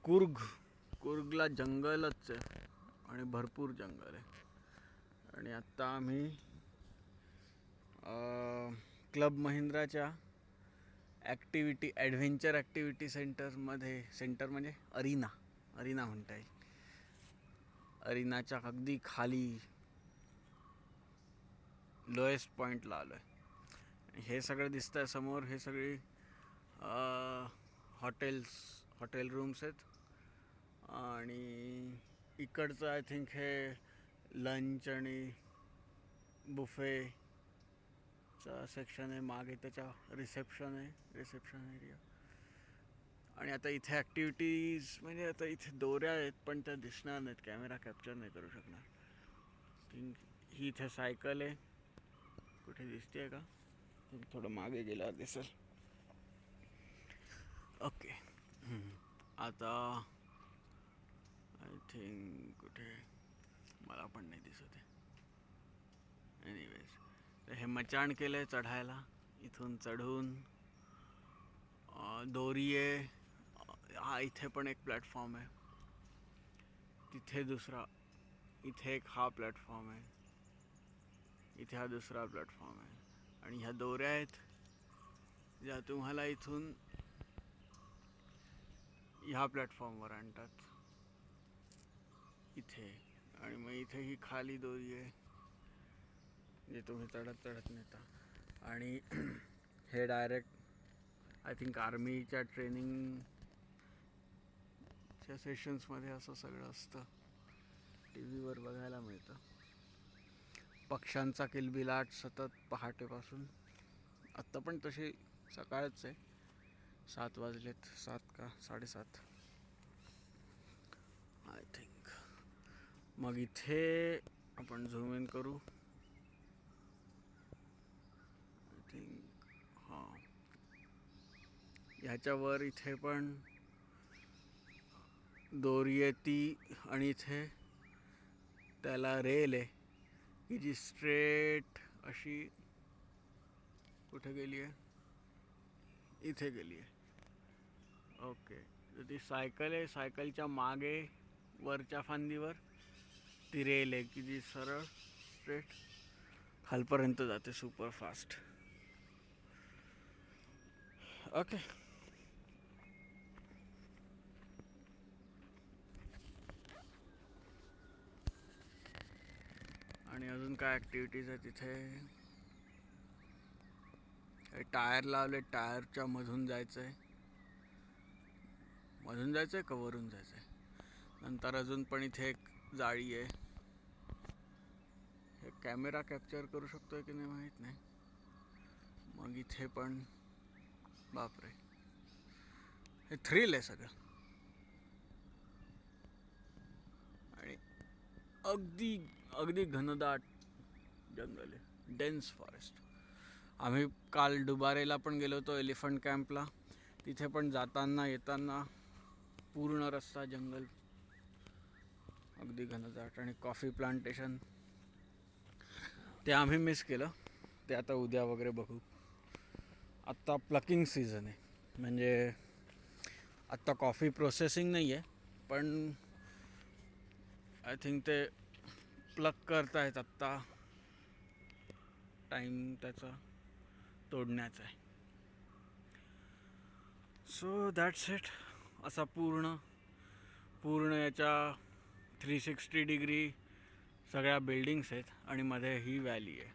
कुर्गला जंगलच आहे आणि भरपूर जंगल आहे. आणि आत्ता आम्ही क्लब महिंद्राच्या ॲडव्हेंचर ॲक्टिव्हिटी सेंटर म्हणजे अरिना म्हणता येईल. अरिनाच्या अगदी खाली लोएस्ट पॉईंटला आलो आहे. हे सगळं दिसतंय समोर, हे सगळी हॉटेल रूम्स आहेत. आणि इकडचं आय थिंक हे लंच आणि बुफेचा सेक्शन आहे. मागे त्याच्या रिसेप्शन एरिया. आणि आता इथे ॲक्टिव्हिटीज म्हणजे आता इथे दोऱ्या आहेत पण त्या दिसणार नाहीत, कॅमेरा कॅप्चर नाही करू शकणार. ही इथे सायकल आहे, कुठे दिसते का? थोडं मागे गेल्यावर दिसेल. ओके. आता आय थिंक कुठे मला पण नाही दिसत आहे. एनिवेज, तर हे मचाण केलं आहे चढायला. इथून चढून दोरी आहे. हा इथे पण एक प्लॅटफॉर्म आहे, तिथे दुसरा, इथे एक हा प्लॅटफॉर्म आहे, इथे हा दुसरा प्लॅटफॉर्म आहे. आणि ह्या दोऱ्या आहेत ज्या तुम्हाला इथून ह्या प्लॅटफॉर्मवर आणतात इथे. आणि मग इथे ही खाली दोरी आहे जे तुम्ही चढत नेता. आणि हे डायरेक्ट आय थिंक आर्मीच्या ट्रेनिंगच्या सेशन्समध्ये असं सगळं असतं, टी व्हीवर बघायला मिळतं. पक्ष्यांचा किलबिलाट सतत पहाटेपासून. आत्ता पण तशी सकाळच आहे, 7 वाजलेत, 7 का 7:30 आय थिंक. मग इथे आपण झूम इन करू. आय थिंक हां, ह्याच्यावर इथे पण दोरी आहे ती. आणि इथे त्याला रेल आहे की जी स्ट्रेट अशी कुठे गेली आहे, इथे गेली आहे. ओके, तर ती सायकल आहे. सायकलच्या मागे वरच्या फांदीवर ती रेल आहे की जी सरळ स्ट्रेट खालपर्यंत जाते सुपर फास्ट. ओके. आणि अजून काय ॲक्टिव्हिटीज आहे तिथे? टायर लावले, टायरच्या मधून जायचं आहे का वरून जायचं आहे? नंतर अजून पण इथे एक जाळी आहे. हे कॅमेरा कॅप्चर करू शकतोय की नाही माहीत नाही. मग इथे पण बापरे, हे थ्रिल आहे सगळं. आणि अगदी घनदाट जंगल आहे, डेन्स फॉरेस्ट. आम्ही काल डुबारेला पण गेलो होतो, एलिफंट कॅम्पला. तिथे पण जाताना येताना पूर्ण रस्ता जंगल, अगदी घनदाट. आणि कॉफी प्लांटेशन ते आम्ही मिस केलं, ते आता उद्या वगैरे बघू. आत्ता प्लकिंग सीझन आहे, म्हणजे आत्ता कॉफी प्रोसेसिंग नाही आहे पण आय थिंक ते प्लक करतायत आत्ता. टाईम त्याचा तोडण्याचा आहे. So that's it. असा पूर्ण याच्या 360 डिग्री सगळ्या बिल्डिंग्स आहेत आणि मध्ये ही व्हॅली आहे.